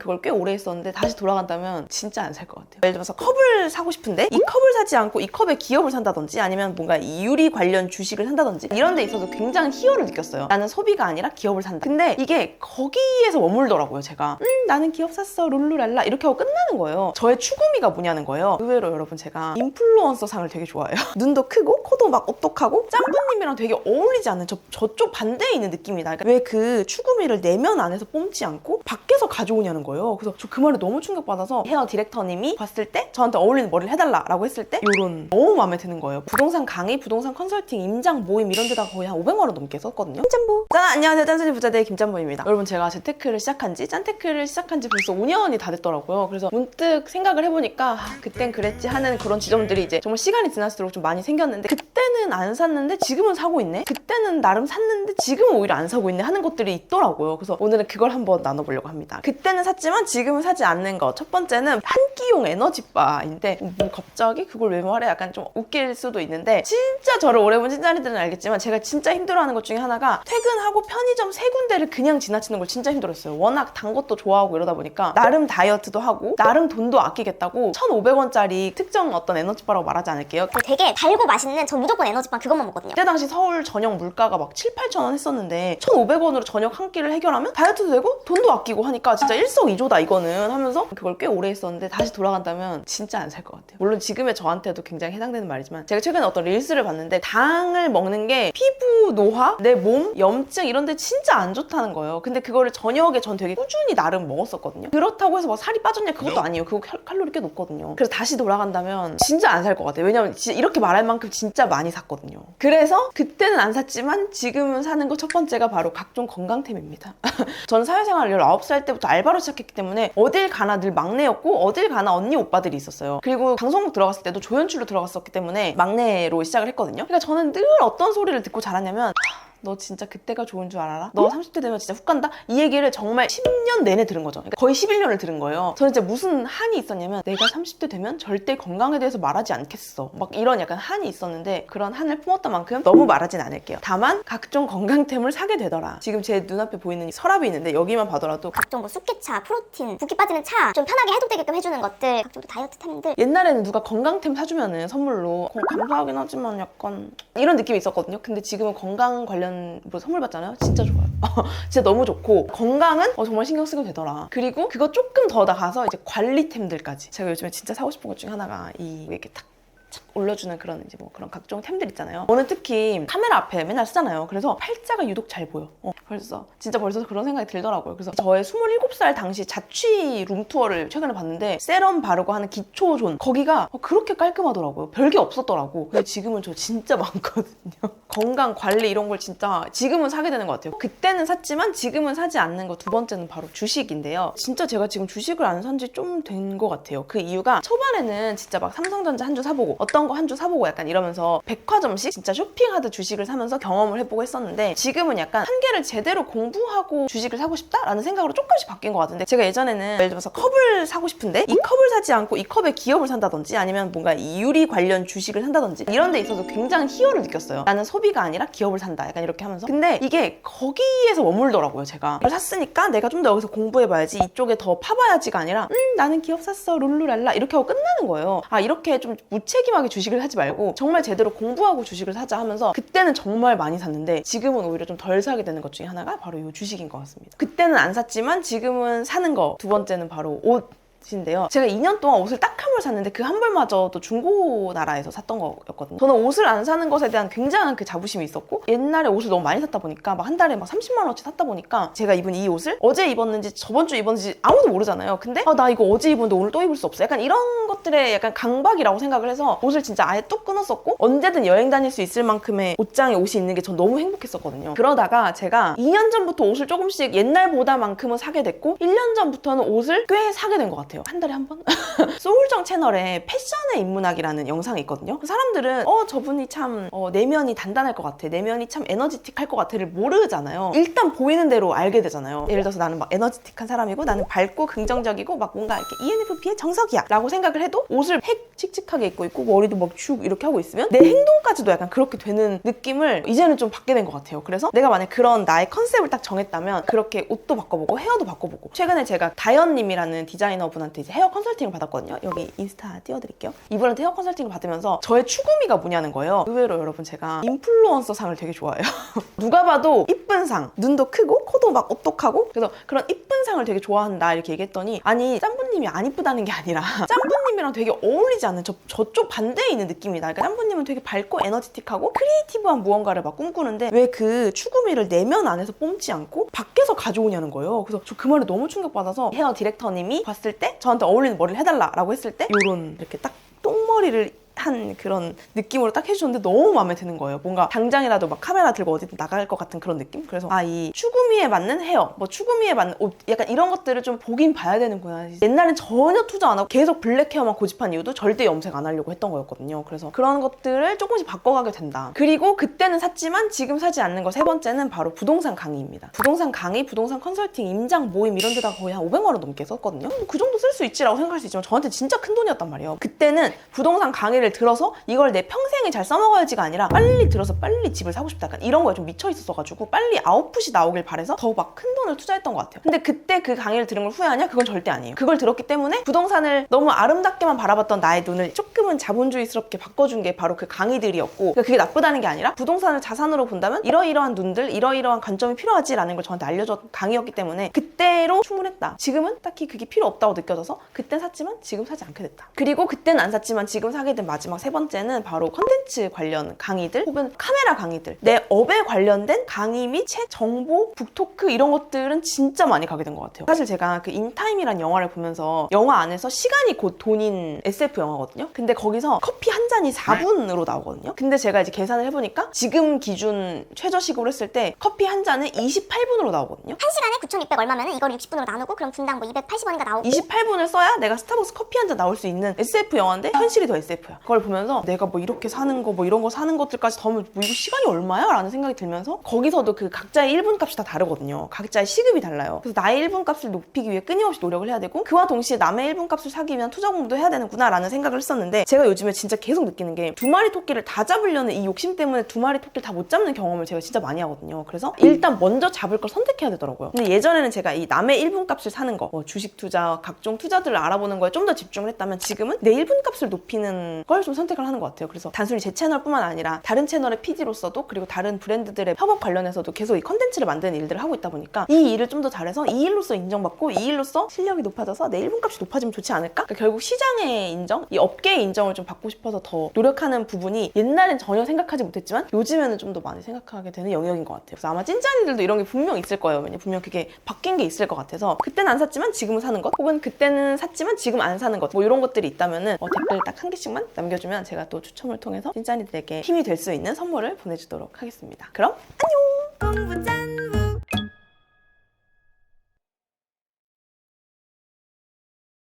그걸 꽤 오래 했었는데 다시 돌아간다면 진짜 안 살 것 같아요. 예를 들어서 컵을 사고 싶은데 이 컵을 사지 않고 이 컵의 기업을 산다든지 아니면 뭔가 이 유리 관련 주식을 산다든지 이런 데 있어서 굉장히 희열을 느꼈어요. 나는 소비가 아니라 기업을 산다. 근데 이게 거기에서 머물더라고요. 제가 나는 기업 샀어 룰루랄라 이렇게 하고 끝나는 거예요. 저의 추구미가 뭐냐는 거예요. 의외로 여러분 제가 인플루언서 상을 되게 좋아해요. 눈도 크고 코도 막 오똑하고 짬뿌님이랑 되게 어울리지 않는 저쪽 반대에 있는 느낌이다. 그러니까 왜 그 추구미를 내면 안에서 뽐지 않고 밖에서 가져오냐는 거예요. 그래서 저 그 말에 너무 충격받아서 헤어 디렉터님이 봤을 때 저한테 어울리는 머리를 해달라라고 했을 때 이런 너무 마음에 드는 거예요. 부동산 강의, 부동산 컨설팅, 임장, 모임 이런 데다가 거의 한 500만 원 넘게 썼거든요. 김짬보! 짠! 안녕하세요. 짠순이 부자대의 김짬보입니다. 여러분 제가 재테크를 시작한 지 짠테크를 시작한 지 벌써 5년이 다 됐더라고요. 그래서 문득 생각을 해보니까 그땐 그랬지 하는 그런 지점들이 이제 정말 시간이 지날수록 좀 많이 생겼는데 그때는 안 샀는데 지금은 사고 있네? 그때는 나름 샀는데 지금은 오히려 안 사고 있네 하는 것들이 있더라고요. 그래서 오늘은 그걸 한번 나눠보려고 합니다. 그때는 샀지만 지금은 사지 않는 것. 첫 번째는 한 끼용 에너지바인데 뭐 갑자기 그걸 왜 말해? 약간 좀 웃길 수도 있는데 진짜 저를 오래 본 찐자리들은 알겠지만 제가 진짜 힘들어하는 것 중에 하나가 퇴근하고 편의점 3군데를 그냥 지나치는 걸 진짜 힘들었어요. 워낙 단 것도 좋아하고 이러다 보니까 나름 다이어트도 하고 나름 돈도 아끼겠다고 1,500원짜리 특정 어떤 에너지바라고 말하지 않을게요. 되게 달고 맛있는 전 무조건 에너지빵 그것만 먹거든요. 그때 당시 서울 저녁 물가가 막 7, 8천 원 했었는데 1,500원으로 저녁 한 끼를 해결하면 다이어트도 되고 돈도 아끼고 하니까 진짜 일석이조다 이거는 하면서 그걸 꽤 오래 했었는데 다시 돌아간다면 진짜 안 살 것 같아요. 물론 지금의 저한테도 굉장히 해당되는 말이지만 제가 최근에 어떤 릴스를 봤는데 당을 먹는 게 피부 노화, 내 몸, 염증 이런 데 진짜 안 좋다는 거예요. 근데 그거를 저녁에 전 되게 꾸준히 나름 먹었었거든요. 그렇다고 해서 막 살이 빠졌냐 그것도 아니에요. 그거 칼로리 꽤 높거든요. 그래서 다시 돌아간다면 진짜 안 살 것 같아요. 왜냐면 진짜 이렇게 말할 만큼 진짜 많이 샀거든요. 그래서 그때는 안 샀지만 지금은 사는 거 첫 번째가 바로 각종 건강템입니다. 저는 사회생활을 19살 때부터 알바로 시작했기 때문에 어딜 가나 늘 막내였고 어딜 가나 언니 오빠들이 있었어요. 그리고 방송국 들어갔을 때도 조연출로 들어갔었기 때문에 막내로 시작을 했거든요. 그러니까 저는 늘 어떤 소리를 듣고 자랐냐면 너 진짜 그때가 좋은 줄 알아라? 너 30대 되면 진짜 훅 간다? 이 얘기를 정말 10년 내내 들은 거죠. 그러니까 거의 11년을 들은 거예요. 저는 진짜 무슨 한이 있었냐면 내가 30대 되면 절대 건강에 대해서 말하지 않겠어. 막 이런 약간 한이 있었는데 그런 한을 품었던 만큼 너무 말하진 않을게요. 다만 각종 건강템을 사게 되더라. 지금 제 눈앞에 보이는 이 서랍이 있는데 여기만 봐더라도 각종 뭐 쑥개차, 프로틴, 붓기 빠지는 차 좀 편하게 해독되게끔 해주는 것들 각종 또 다이어트템들 옛날에는 누가 건강템 사주면은 선물로 감사하긴 하지만 약간 이런 느낌이 있었거든요. 근데 지금은 건강 관련 뭐 선물 받잖아요. 진짜 좋아요. 진짜 너무 좋고 건강은 정말 신경 쓰게 되더라. 그리고 그거 조금 더 나가서 이제 관리템들까지 제가 요즘에 진짜 사고 싶은 것 중에 하나가 이 이렇게 탁 올려주는 그런 이제 뭐 그런 각종 템들 있잖아요. 저는 특히 카메라 앞에 맨날 쓰잖아요. 그래서 팔자가 유독 잘 보여. 벌써 그런 생각이 들더라고요. 그래서 저의 27살 당시 자취 룸투어를 최근에 봤는데 세럼 바르고 하는 기초존 거기가 그렇게 깔끔하더라고요. 별게 없었더라고. 근데 지금은 저 진짜 많거든요. 건강 관리 이런 걸 진짜 지금은 사게 되는 것 같아요. 그때는 샀지만 지금은 사지 않는 거 두 번째는 바로 주식인데요. 진짜 제가 지금 주식을 안 산 지 좀 된 것 같아요. 그 이유가 초반에는 진짜 막 삼성전자 한 주 사보고 어떤 거 한 주 사보고 약간 이러면서 백화점식 진짜 쇼핑하듯 주식을 사면서 경험을 해보고 했었는데 지금은 약간 한계를 제대로 공부하고 주식을 사고 싶다라는 생각으로 조금씩 바뀐 것 같은데 제가 예전에는 예를 들어서 컵을 사고 싶은데 이 컵을 사지 않고 이 컵의 기업을 산다든지 아니면 뭔가 이 유리 관련 주식을 산다든지 이런 데 있어서 굉장히 희열을 느꼈어요. 나는 소비가 아니라 기업을 산다 약간 이렇게 하면서 근데 이게 거기에서 머물더라고요. 제가 이걸 샀으니까 내가 좀 더 여기서 공부해봐야지 이쪽에 더 파봐야지가 아니라 나는 기업 샀어 룰루랄라 이렇게 하고 끝나는 거예요. 이렇게 좀 무책임하게 주식을 하지 말고 정말 제대로 공부하고 주식을 사자 하면서 그때는 정말 많이 샀는데 지금은 오히려 좀 덜 사게 되는 것 중에 하나가 바로 이 주식인 것 같습니다. 그때는 안 샀지만 지금은 사는 거 두 번째는 바로 옷인데요. 제가 2년 동안 옷을 딱 한 벌 샀는데 그 한 벌마저도 중고나라에서 샀던 거였거든요. 저는 옷을 안 사는 것에 대한 굉장한 그 자부심이 있었고 옛날에 옷을 너무 많이 샀다 보니까 막 한 달에 막 30만 원어치 샀다 보니까 제가 입은 이 옷을 어제 입었는지 저번 주 입었는지 아무도 모르잖아요. 근데 나 이거 어제 입었는데 오늘 또 입을 수 없어. 약간 이런 것들에 약간 강박이라고 생각을 해서 옷을 진짜 아예 뚝 끊었었고 언제든 여행 다닐 수 있을 만큼의 옷장에 옷이 있는 게 전 너무 행복했었거든요. 그러다가 제가 2년 전부터 옷을 조금씩 옛날보다만큼은 사게 됐고 1년 전부터는 옷을 꽤 사게 된 것 같아요. 같아요. 한 달에 한 번? 소울정 채널에 패션의 인문학이라는 영상이 있거든요. 사람들은 저분이 참 내면이 단단할 것 같아, 내면이 참 에너지틱할 것 같아를 모르잖아요. 일단 보이는 대로 알게 되잖아요. 예를 들어서 나는 막 에너지틱한 사람이고 나는 밝고 긍정적이고 막 뭔가 이렇게 ENFP의 정석이야 라고 생각을 해도 옷을 핵 칙칙하게 입고 있고 머리도 막 쭉 이렇게 하고 있으면 내 행동까지도 약간 그렇게 되는 느낌을 이제는 좀 받게 된 것 같아요. 그래서 내가 만약 그런 나의 컨셉을 딱 정했다면 그렇게 옷도 바꿔보고 헤어도 바꿔보고, 최근에 제가 다현님이라는 디자이너 분한테 이제 헤어 컨설팅을 받았거든요. 여기 인스타 띄워드릴게요. 이분한테 헤어 컨설팅을 받으면서 저의 추구미가 뭐냐는 거예요. 의외로 여러분 제가 인플루언서 상을 되게 좋아해요. 누가 봐도 이쁜 상, 눈도 크고 코도 막 오똑하고, 그래서 그런 이쁜 상을 되게 좋아한다 이렇게 얘기했더니, 아니 짬부님이 안 이쁘다는 게 아니라 짬부님이랑 되게 어울리지 않는 저쪽 반대에 있는 느낌이다. 그러니까 짬부님은 되게 밝고 에너지틱하고 크리에이티브한 무언가를 막 꿈꾸는데 왜 그 추구미를 내면 안에서 뽐지 않고 밖에서 가져오냐는 거예요. 그래서 저 그 말에 너무 충격받아서 헤어 디렉터님이 봤을 때 저한테 어울리는 머리를 해달라고 했을 때 요런 이렇게 딱 똥머리를 한 그런 느낌으로 딱 해주셨는데 너무 마음에 드는 거예요. 뭔가 당장이라도 막 카메라 들고 어디든 나갈 것 같은 그런 느낌? 그래서 이 추구미에 맞는 헤어, 뭐 추구미에 맞는 옷, 약간 이런 것들을 좀 보긴 봐야 되는구나. 옛날엔 전혀 투자 안 하고 계속 블랙 헤어만 고집한 이유도 절대 염색 안 하려고 했던 거였거든요. 그래서 그런 것들을 조금씩 바꿔가게 된다. 그리고 그때는 샀지만 지금 사지 않는 거 세 번째는 바로 부동산 강의입니다. 부동산 강의, 부동산 컨설팅, 임장, 모임 이런 데다가 거의 한 500만 원 넘게 썼거든요. 그 정도 쓸 수 있지라고 생각할 수 있지만 저한테 진짜 큰 돈이었단 말이에요. 그때는 부동산 강의를 들어서 이걸 내 평생에 잘 써먹어야지가 아니라 빨리 들어서 빨리 집을 사고 싶다, 약간 이런 거에 좀 미쳐 있었어가지고 빨리 아웃풋이 나오길 바래서 더 막 큰 돈을 투자했던 것 같아요. 근데 그때 그 강의를 들은 걸 후회하냐? 그건 절대 아니에요. 그걸 들었기 때문에 부동산을 너무 아름답게만 바라봤던 나의 눈을 조금은 자본주의스럽게 바꿔준 게 바로 그 강의들이었고, 그러니까 그게 나쁘다는 게 아니라 부동산을 자산으로 본다면 이러이러한 눈들, 이러이러한 관점이 필요하지라는 걸 저한테 알려준 강의였기 때문에 그때로 충분했다. 지금은 딱히 그게 필요 없다고 느껴져서 그땐 샀지만 지금 사지 않게 됐다. 그리고 그땐 안 샀지만 지금 사게 된 마지막 세 번째는 바로 컨텐츠 관련 강의들 혹은 카메라 강의들, 내 업에 관련된 강의 및 책, 정보, 북토크 이런 것들은 진짜 많이 가게 된 것 같아요. 사실 제가 그 인타임이란 영화를 보면서 영화 안에서 시간이 곧 돈인 SF 영화거든요. 근데 거기서 커피 한 잔이 4분으로 나오거든요. 근데 제가 이제 계산을 해보니까 지금 기준 최저시급으로 했을 때 커피 한 잔은 28분으로 나오거든요. 1시간에 9,600 얼마면은 이걸 60분으로 나누고 그럼 분당 뭐 280원인가 나오고 28분을 써야 내가 스타벅스 커피 한 잔 나올 수 있는 SF 영화인데 현실이 더 SF야. 그걸 보면서 내가 뭐 이렇게 사는 거, 뭐 이런 거 사는 것들까지 더하면 뭐 이거 시간이 얼마야? 라는 생각이 들면서 거기서도 그 각자의 1분 값이 다 다르거든요. 각자의 시급이 달라요. 그래서 나의 1분 값을 높이기 위해 끊임없이 노력을 해야 되고 그와 동시에 남의 1분 값을 사기 위한 투자 공부도 해야 되는구나 라는 생각을 했었는데, 제가 요즘에 진짜 계속 느끼는 게 두 마리 토끼를 다 잡으려는 이 욕심 때문에 두 마리 토끼를 다 못 잡는 경험을 제가 진짜 많이 하거든요. 그래서 일단 먼저 잡을 걸 선택해야 되더라고요. 근데 예전에는 제가 이 남의 1분 값을 사는 거, 뭐 주식 투자, 각종 투자들을 알아보는 거에 좀 더 집중을 했다면 지금은 내 1분 값을 높이는 걸 좀 선택을 하는 것 같아요. 그래서 단순히 제 채널뿐만 아니라 다른 채널의 PD로서도, 그리고 다른 브랜드들의 협업 관련해서도 계속 이 컨텐츠를 만드는 일들을 하고 있다 보니까 이 일을 좀 더 잘해서 이 일로서 인정받고 이 일로서 실력이 높아져서 내 1분 값이 높아지면 좋지 않을까? 그러니까 결국 시장의 인정, 이 업계의 인정을 좀 받고 싶어서 더 노력하는 부분이 옛날엔 전혀 생각하지 못했지만 요즘에는 좀 더 많이 생각하게 되는 영역인 것 같아요. 그래서 아마 찐짠이들도 이런 게 분명 있을 거예요. 왜냐면 분명 그게 바뀐 게 있을 것 같아서 그때는 안 샀지만 지금은 사는 것, 혹은 그때는 샀지만 지금 안 사는 것, 뭐 이런 것들이 있다면은 댓글 딱 한 개씩만 남겨주면 제가 또 추첨을 통해서 찐짠이들에게 힘이 될 수 있는 선물을 보내주도록 하겠습니다. 그럼 안녕! 공부 짠부